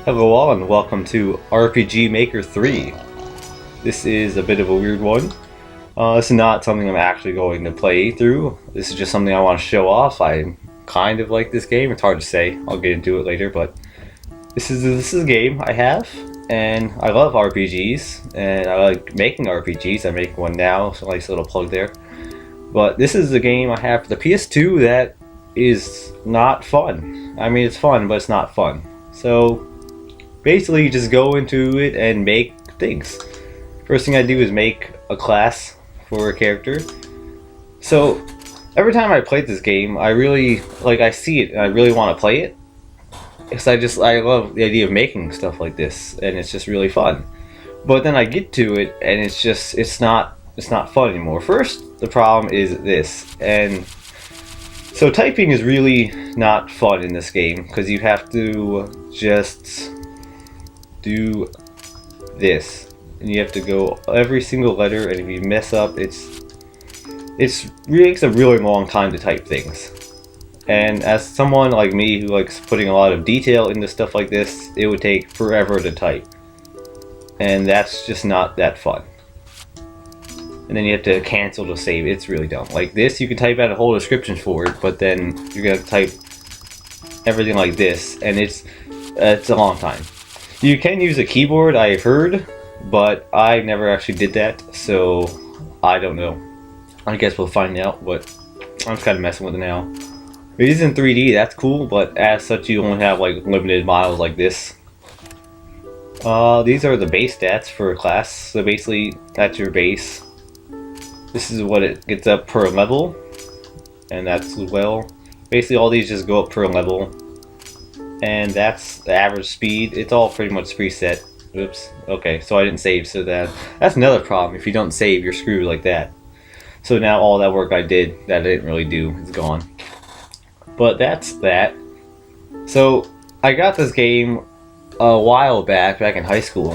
Hello all and welcome to RPG Maker 3. This is a bit of a weird one. This is not something I'm actually going to play through. This is just something I want to show off. I kind of like this game. It's hard to say. I'll get into it later, but this is a game I have, and I love RPGs, and I like making RPGs. I'm making one now, so nice little plug there. But this is a game I have for the PS2 that is not fun. I mean, it's fun, but it's not fun. So basically, you just go into it and make things. First thing I do is make a class for a character. So every time I play this game, I really I see it and I really want to play it. Because I love the idea of making stuff like this, and it's just really fun. But then I get to it and it's not fun anymore. First, the problem is this, and so typing is really not fun in this game because you have to just do this, and you have to go every single letter, and if you mess up, it really takes a really long time to type things. And as someone like me who likes putting a lot of detail into stuff like this, it would take forever to type, and that's just not that fun. And then you have to cancel to save. It's really dumb. Like this, you can type out a whole description for it, but then you're gonna type everything like this, and it's a long time. You can use a keyboard, I've heard, but I never actually did that, so I don't know. I guess we'll find out, but I'm just kind of messing with it now. It is in 3D, that's cool, but as such you only have like limited models like this. These are the base stats for a class, so basically that's your base. This is what it gets up per level, and that's well. Basically all these just go up per level. And that's the average speed. It's all pretty much preset. Oops. Okay, so I didn't save, so that's another problem. If you don't save, you're screwed like that. So now all that work I did that I didn't really do is gone. But that's that. So I got this game a while back in high school.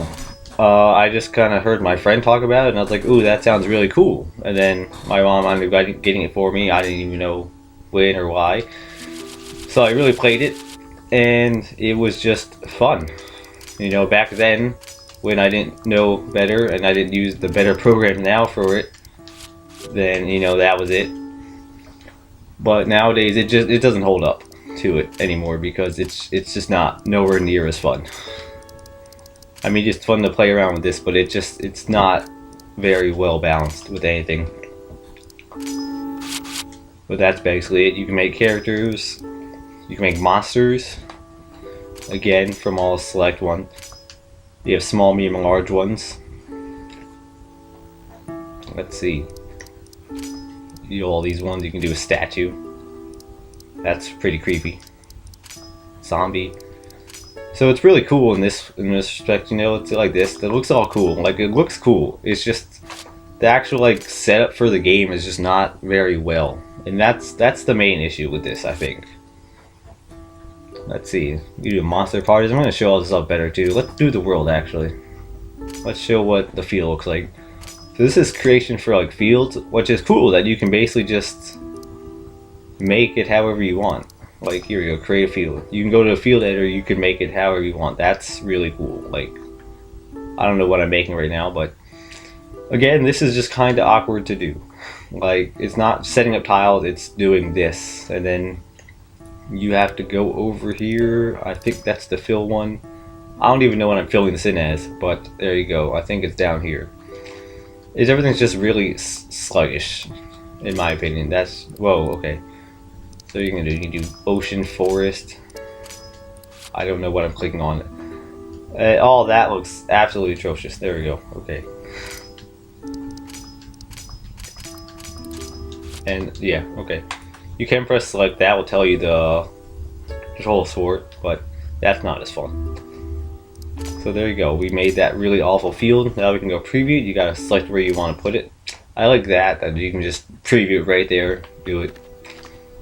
I just kind of heard my friend talk about it, and I was like, ooh, that sounds really cool. And then my mom ended up getting it for me. I didn't even know when or why. So I really played it, and it was just fun. You know, back then, when I didn't know better and I didn't use the better program now for it, then, you know, that was it. But nowadays, it doesn't hold up to it anymore because it's just nowhere near as fun. I mean, it's fun to play around with this, but it's not very well balanced with anything. But that's basically it. You can make characters, you can make monsters, again, from all select ones. You have small, medium, and large ones. Let's see. You know, all these ones, you can do a statue. That's pretty creepy. Zombie. So it's really cool in this respect, you know, it's like this. It looks all cool. Like, it looks cool. It's just the actual like setup for the game is just not very well. And that's the main issue with this, I think. Let's see. You do monster parties. I'm going to show all this up better too. Let's do the world actually. Let's show what the field looks like. So this is creation for like fields, which is cool that you can basically just make it however you want. Like, here you go, create a field. You can go to a field editor, you can make it however you want. That's really cool. Like, I don't know what I'm making right now, but again, this is just kind of awkward to do. Like, it's not setting up tiles, it's doing this. And then you have to go over here. I think that's the fill one. I don't even know what I'm filling this in as, but there you go. I think it's down here. Everything's just really sluggish, in my opinion. That's, whoa, okay. So you can do ocean, forest. I don't know what I'm clicking on. All that looks absolutely atrocious. There we go. Okay. And yeah, okay. You can press select. That will tell you the control sort, but that's not as fun. So there you go. We made that really awful field. Now we can go preview. You gotta select where you want to put it. I like that you can just preview it right there. Do it.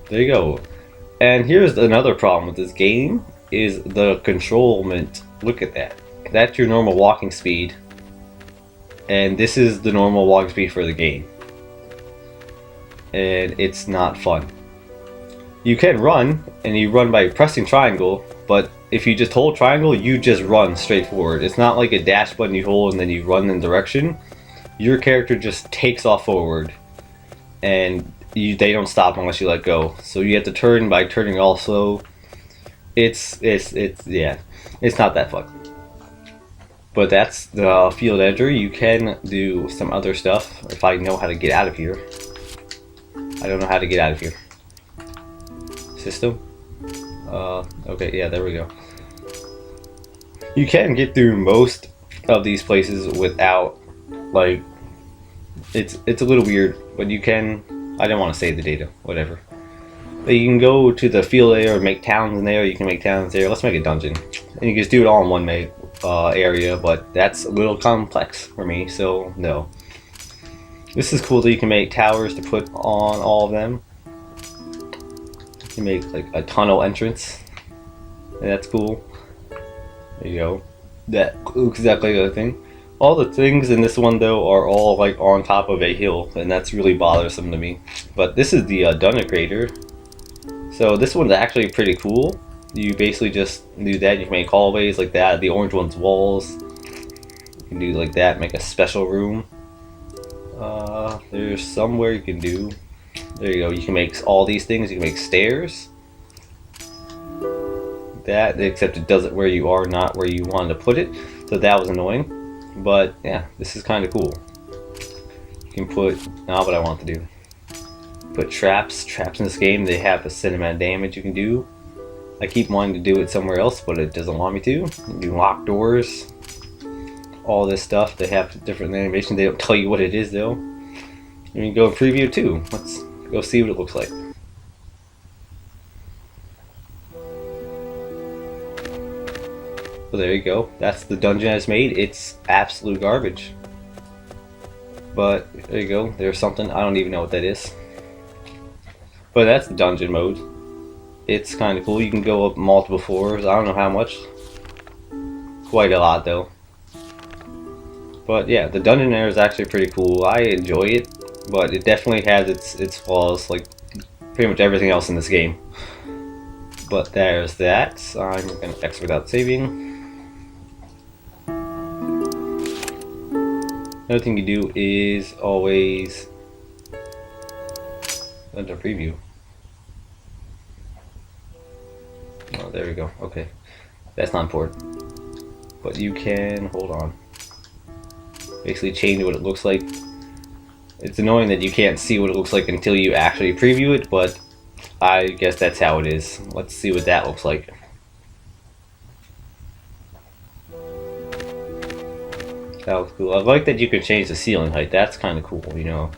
There you go. And here's another problem with this game, is the controlment. Look at that. That's your normal walking speed. And this is the normal walking speed for the game. And it's not fun. You can run, and you run by pressing triangle, but if you just hold triangle, you just run straight forward. It's not like a dash button you hold and then you run in direction. Your character just takes off forward, and they don't stop unless you let go. So you have to turn by turning also. It's yeah, it's not that fun. But that's the field editor. You can do some other stuff if I know how to get out of here. I don't know how to get out of here. System? Okay, yeah, there we go. You can get through most of these places without, like, it's a little weird, but you can. I don't want to save the data, whatever. But you can go to the field area or make towns in there. You can make towns there. Let's make a dungeon, and you can just do it all in one area. But that's a little complex for me, so no. This is cool that you can make towers to put on all of them. You can make like a tunnel entrance, and that's cool. There you go. That looks exactly like the thing. All the things in this one though are all like on top of a hill, and that's really bothersome to me. But this is the dungeon creator. So this one's actually pretty cool. You basically just do that. You can make hallways like that. The orange one's walls. You can do like that. Make a special room. There's somewhere you can do. There you go. You can make all these things. You can make stairs. That, except it does it where you are, not where you wanted to put it. So that was annoying. But yeah, this is kind of cool. You can put, not what I want to do. Put traps. Traps in this game, they have a set amount of damage you can do. I keep wanting to do it somewhere else, but it doesn't want me to. You can do lock doors. All this stuff, they have different animations. They don't tell you what it is though. You can go preview too. Let's go see what it looks like. So there you go. That's the dungeon I just made. It's absolute garbage. But there you go. There's something. I don't even know what that is. But that's the dungeon mode. It's kind of cool. You can go up multiple floors. I don't know how much. Quite a lot though. But yeah, the dungeon there is actually pretty cool. I enjoy it. But it definitely has its flaws, like pretty much everything else in this game. But there's that. I'm going to exit without saving. Another thing you do is always under preview. Oh, there we go. Okay, that's not important. But you can hold on. Basically, change what it looks like. It's annoying that you can't see what it looks like until you actually preview it, but I guess that's how it is. Let's see what that looks like. That looks cool. I like that you can change the ceiling height. That's kind of cool, you know.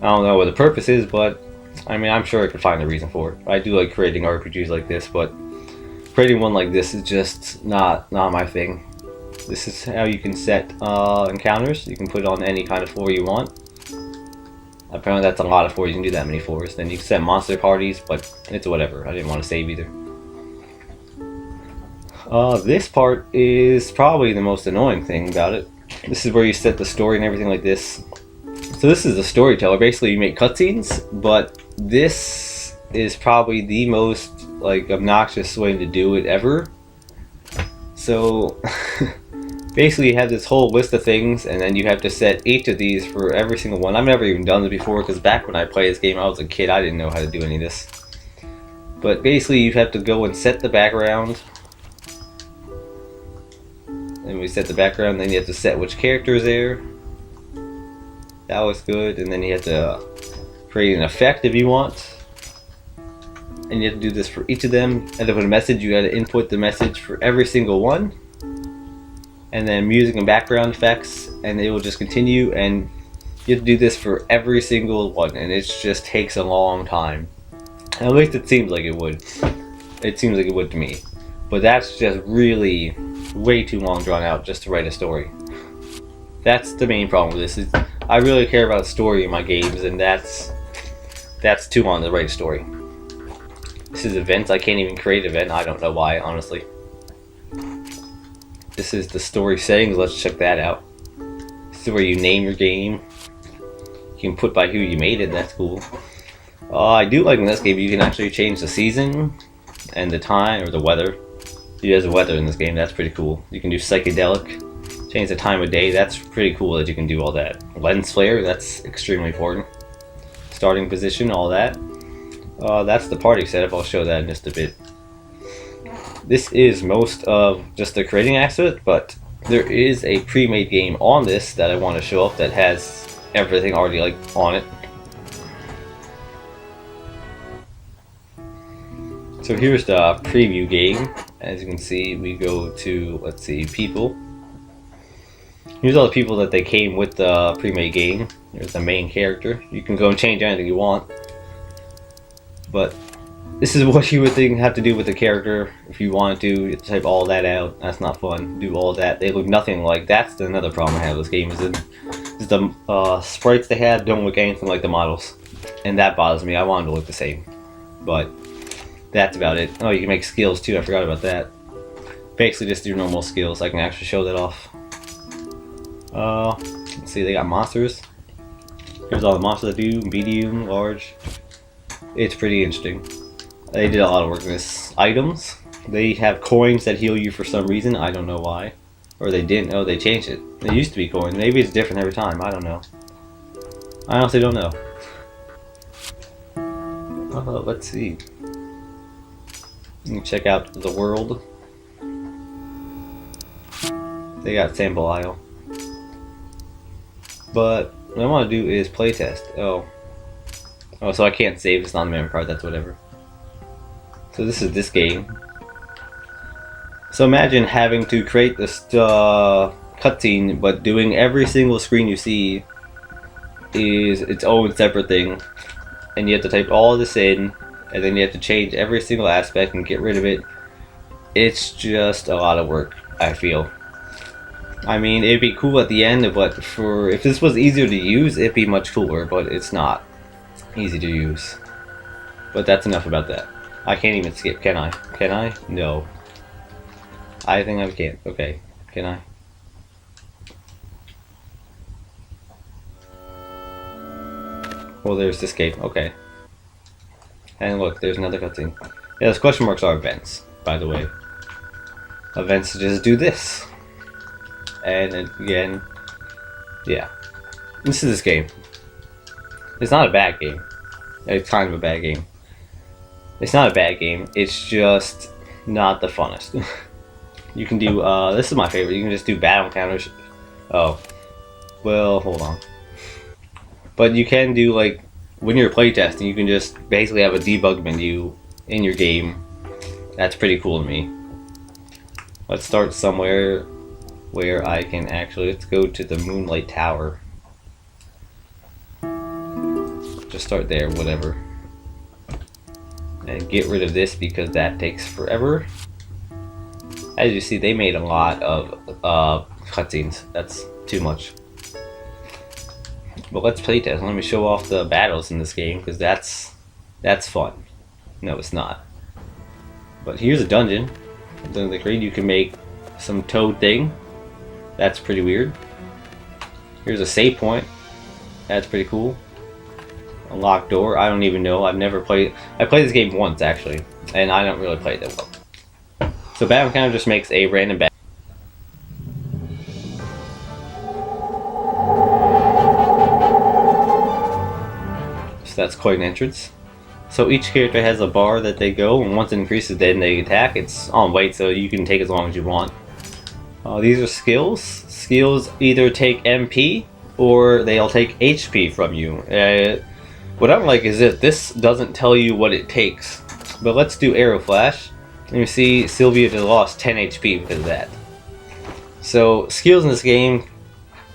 I don't know what the purpose is, but I mean, I'm sure I could find a reason for it. I do like creating RPGs like this, but creating one like this is just not my thing. This is how you can set encounters. You can put it on any kind of floor you want. Apparently that's a lot of floors. You can do that many floors. Then you can set monster parties, but it's whatever. I didn't want to save either. This part is probably the most annoying thing about it. This is where you set the story and everything like this. So this is the storyteller. Basically you make cutscenes, but this is probably the most like obnoxious way to do it ever. So basically you have this whole list of things, and then you have to set each of these for every single one. I've never even done this before, because back when I played this game I was a kid. I didn't know how to do any of this. But basically you have to go and set the background. And we set the background, then you have to set which character is there. That was good. And then you have to create an effect if you want. And you have to do this for each of them. And then with a message, you got to input the message for every single one. And then music and background effects, and it will just continue. And you have to do this for every single one, and it just takes a long time. At least it seems like it would. It seems like it would to me. But that's just really way too long drawn out just to write a story. That's the main problem with this. Is I really care about the story in my games, and that's too long to write a story. This is events. I can't even create an event. I don't know why, honestly. This is the story settings. Let's check that out. This is where you name your game. You can put by who you made it. That's cool. I do like in this game you can actually change the season and the time or the weather. You have the weather in this game, that's pretty cool. You can do psychedelic, change the time of day, that's pretty cool that you can do all that. Lens flare, that's extremely important. Starting position, all that. That's the party setup, I'll show that in just a bit. This is most of just the creating aspect, but there is a pre-made game on this that I want to show off that has everything already like on it. So here's the preview game. As you can see, we go to, let's see, people. Here's all the people that they came with the pre-made game. There's the main character. You can go and change anything you want. But this is what you would think have to do with the character if you wanted to. You type all that out. That's not fun. Do all that. They look nothing like. That's another problem I have with this game. Is the sprites they have don't look anything like the models, and that bothers me. I want them to look the same. But that's about it. Oh, you can make skills too. I forgot about that. Basically, just do normal skills. I can actually show that off. Let's see. They got monsters. Here's all the monsters that do medium, large. It's pretty interesting. They did a lot of work in this. Items. They have coins that heal you for some reason. I don't know why. Or they didn't. Oh, they changed it. It used to be coins. Maybe it's different every time. I don't know. I honestly don't know. Let's see. Let me check out the world. They got sample aisle. But what I want to do is playtest. Oh, so I can't save. It's not on the memory card. That's whatever. So this is this game. So imagine having to create this cutscene, but doing every single screen you see is its own separate thing, and you have to type all this in, and then you have to change every single aspect and get rid of it. It's just a lot of work, I feel. I mean, it'd be cool at the end, but if this was easier to use, it'd be much cooler, but it's not easy to use. But that's enough about that. I can't even skip, can I? Can I? No. I think I can't. Okay, can I? Well, there's this game. Okay. And look, there's another cutscene. Yeah, those question marks are events, by the way. Events just do this. And again, yeah. This is this game. It's not a bad game. It's kind of a bad game. It's not a bad game. It's just not the funnest. You can do, this is my favorite. You can just do battle encounters. Oh. Well, hold on. But you can do, like, when you're playtesting, you can just basically have a debug menu in your game. That's pretty cool to me. Let's start somewhere where I can actually, let's go to the Moonlight Tower. Just start there, whatever. And get rid of this because that takes forever. As you see, they made a lot of cutscenes. That's too much. But let's playtest. Let me show off the battles in this game because that's fun. No, it's not. But here's a dungeon. Then the green, you can make some toad thing. That's pretty weird. Here's a save point. That's pretty cool. A locked door. I don't even know. I've never played. I played this game once actually, and I don't really play it that well. So battle encounter just makes a random battle. So that's quite an entrance. So each character has a bar that they go, and once it increases, then they attack. It's on weight, so you can take as long as you want. These are skills. Skills either take MP or they'll take HP from you. What I don't like is that this doesn't tell you what it takes. But let's do Arrow Flash. And you see Sylvia just lost 10 HP because of that. So skills in this game,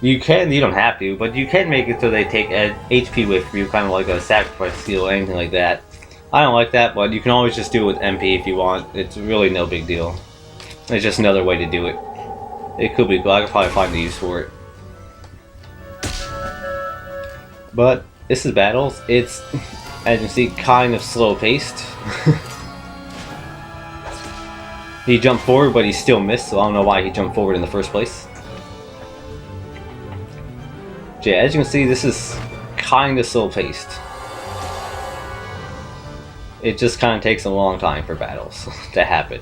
you don't have to, but you can make it so they take HP away from you, kind of like a sacrifice skill or anything like that. I don't like that, but you can always just do it with MP if you want. It's really no big deal. It's just another way to do it. It could be cool. I could probably find the use for it. But this is battles. It's, as you see, kind of slow paced. He jumped forward, but he still missed, so I don't know why he jumped forward in the first place. Yeah, as you can see, this is kind of slow paced. it just kind of takes a long time for battles to happen.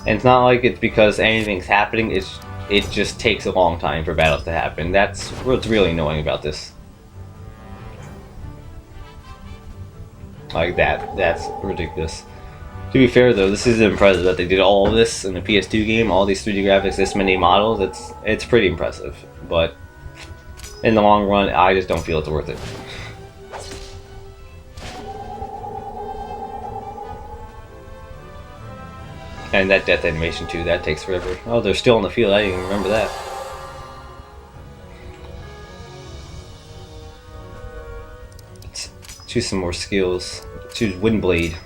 And it's not like it's because anything's happening, it just takes a long time for battles to happen. That's what's really annoying about this. Like that's ridiculous. To be fair though, this is impressive that they did all of this in the PS2 game, all these 3D graphics, this many models. It's pretty impressive, but in the long run, I just don't feel it's worth it. And that death animation too, that takes forever. Oh, they're still on the field, I didn't even remember that. Let's choose some more skills. Choose Windblade.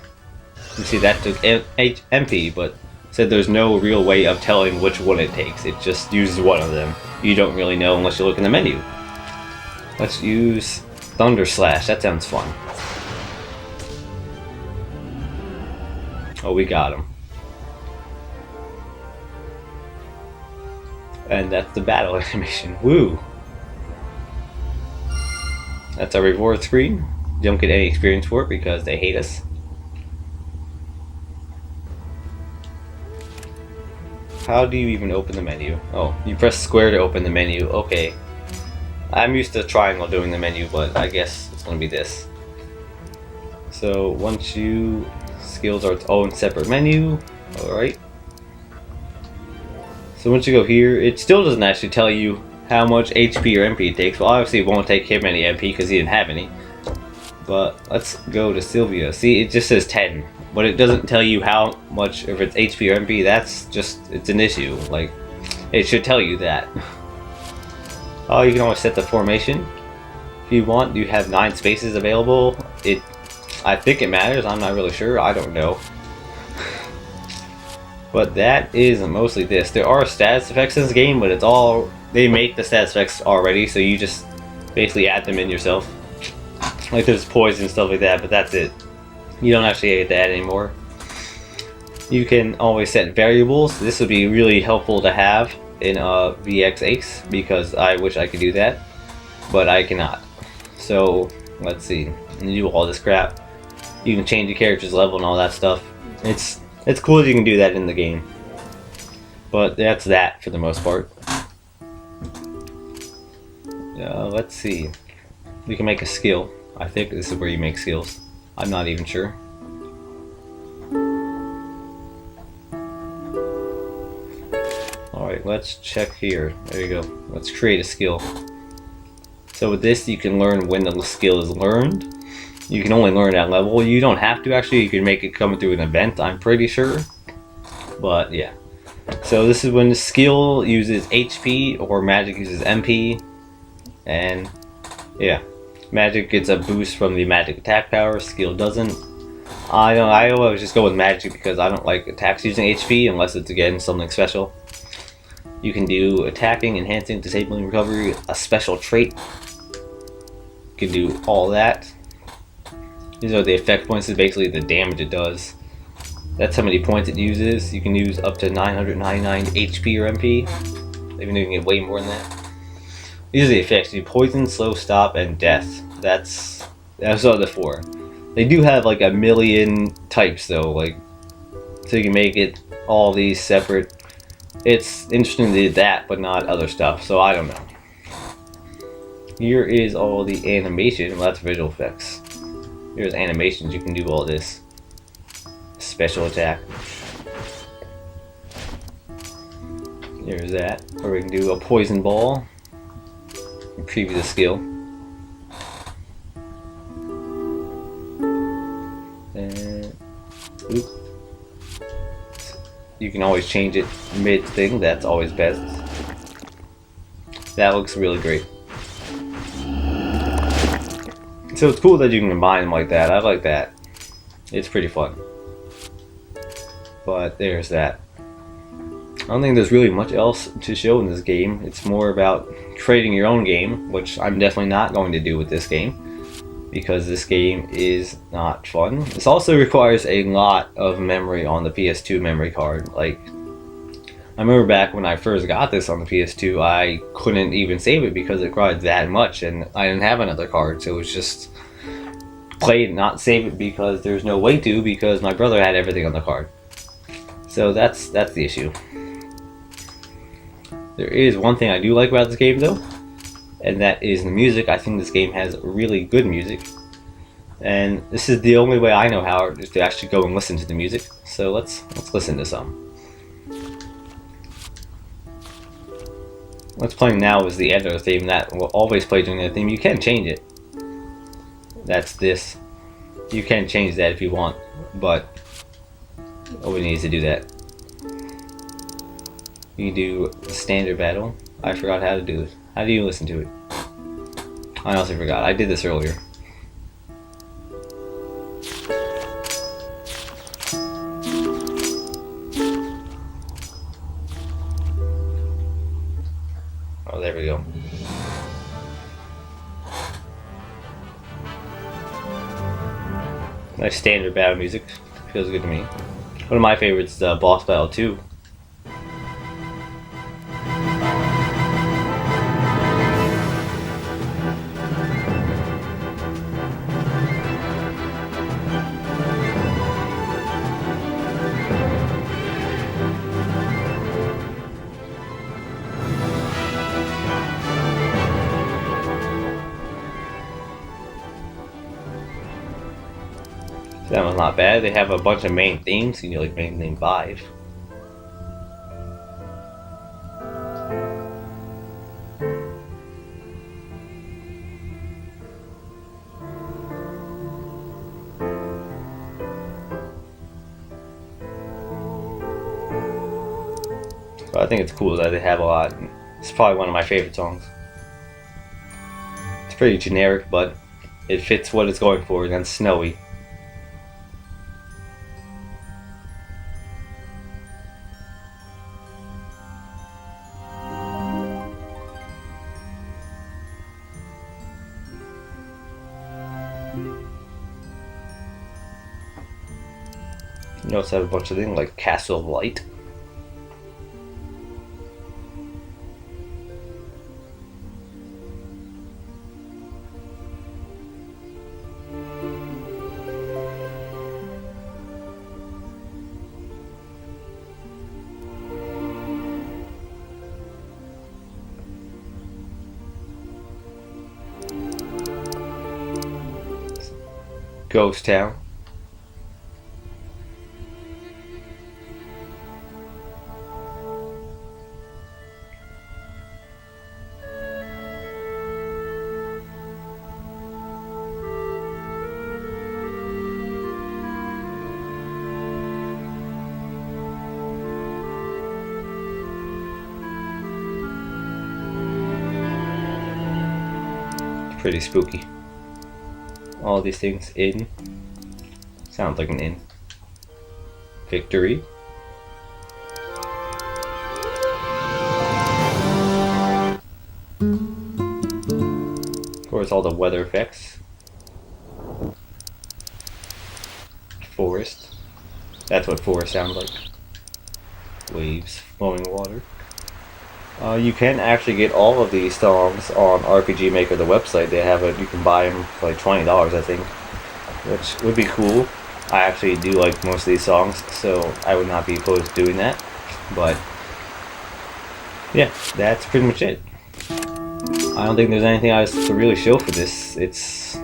You see that took MP, but said there's no real way of telling which one it takes. It just uses one of them. You don't really know unless you look in the menu. Let's use Thunder Slash, that sounds fun. Oh, we got him. And that's the battle animation. Woo! That's our reward screen. You don't get any experience for it because they hate us. How do you even open the menu? Oh, you press square to open the menu. Okay. I'm used to triangle doing the menu, but I guess it's going to be this. So once you... skills are its own separate menu. Alright. So once you go here, it still doesn't actually tell you how much HP or MP it takes. Well, obviously it won't take him any MP because he didn't have any. But let's go to Sylvia. See, it just says 10. But it doesn't tell you how much, if it's HP or MP, that's just, it's an issue. Like, it should tell you that. Oh, you can always set the formation. If you want, you have 9 spaces available. I think it matters, I'm not really sure, I don't know. But that is mostly this. There are status effects in this game, but it's all, they make the status effects already, so you just basically add them in yourself. Like there's poison and stuff like that, but that's it. You don't actually get that anymore. You can always set variables. This would be really helpful to have in VX Ace because I wish I could do that, but I cannot. So let's see. You do all this crap. You can change the character's level and all that stuff. It's cool that you can do that in the game. But that's that for the most part. Let's see. We can make a skill. I think this is where you make skills. I'm not even sure. Alright, let's check here. There you go. Let's create a skill. So with this, you can learn when the skill is learned. You can only learn at level. You don't have to actually. You can make it come through an event, I'm pretty sure. But yeah. So this is when the skill uses HP or magic uses MP. And yeah. Magic gets a boost from the magic attack power, skill doesn't. I always just go with magic because I don't like attacks using HP unless it's again something special. You can do attacking, enhancing, disabling, recovery, a special trait. You can do all that. These are the effect points, is basically the damage it does. That's how many points it uses. You can use up to 999 HP or MP. Even though you can get way more than that. These are the effects. You do poison, slow, stop, and death. That's all the 4. They do have like a million types though, like so you can make it all these separate. It's interesting they did that, but not other stuff. So I don't know. Here is all the animation. Well, that's visual effects. Here's animations. You can do all this. Special attack. Here's that. Or we can do a poison ball. Preview the skill. And oop. You can always change it mid thing, that's always best. That looks really great. So it's cool that you can combine them like that. I like that. It's pretty fun. But there's that. I don't think there's really much else to show in this game. It's more about creating your own game, which I'm definitely not going to do with this game because this game is not fun. This also requires a lot of memory on the PS2 memory card. Like, I remember back when I first got this on the PS2, I couldn't even save it because it required that much and I didn't have another card, so it was just play it, not save it because there's no way to, because my brother had everything on the card. So that's the issue. There is one thing I do like about this game though, and that is the music. I think this game has really good music, and this is the only way I know how is to actually go and listen to the music. So let's listen to some. What's playing now is the editor theme that will always play during the theme. You can change it. That's this. You can change that if you want, but nobody needs to do that. You can do the standard battle. I forgot how to do it. How do you listen to it? I honestly forgot. I did this earlier. Oh, there we go. Nice standard battle music. Feels good to me. One of my favorites is Boss Battle 2. That one's not bad. They have a bunch of main themes. You can do like main theme 5. But I think it's cool that they have a lot. It's probably one of my favorite songs. It's pretty generic, but it fits what it's going for, and then snowy. You also have a bunch of things like Castle of Light. Ghost Town. Pretty spooky. All these things in. Sounds like an inn. Victory. Of course, all the weather effects. Forest. That's what forest sounds like. Waves, flowing water. You can actually get all of these songs on RPG Maker, the website. They have it. You can buy them for like $20, I think, which would be cool. I actually do like most of these songs, so I would not be opposed to doing that. But yeah, that's pretty much it. I don't think there's anything else to really show for this. I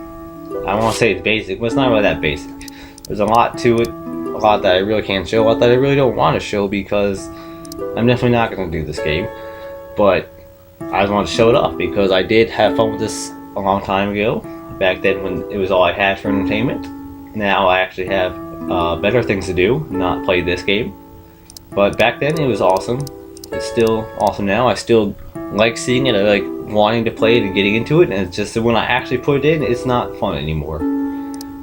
don't want to say it's basic, but it's not really that basic. There's a lot to it, a lot that I really can't show, a lot that I really don't want to show because I'm definitely not going to do this game. But I just wanted to show it off because I did have fun with this a long time ago. Back then when it was all I had for entertainment. Now I actually have better things to do, not play this game. But back then it was awesome. It's still awesome now. I still like seeing it. I like wanting to play it and getting into it. And it's just that when I actually put it in, it's not fun anymore.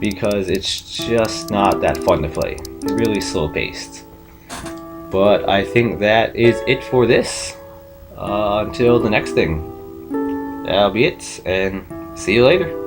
Because it's just not that fun to play. It's really slow paced. But I think that is it for this. Until the next thing. That'll be it, and see you later.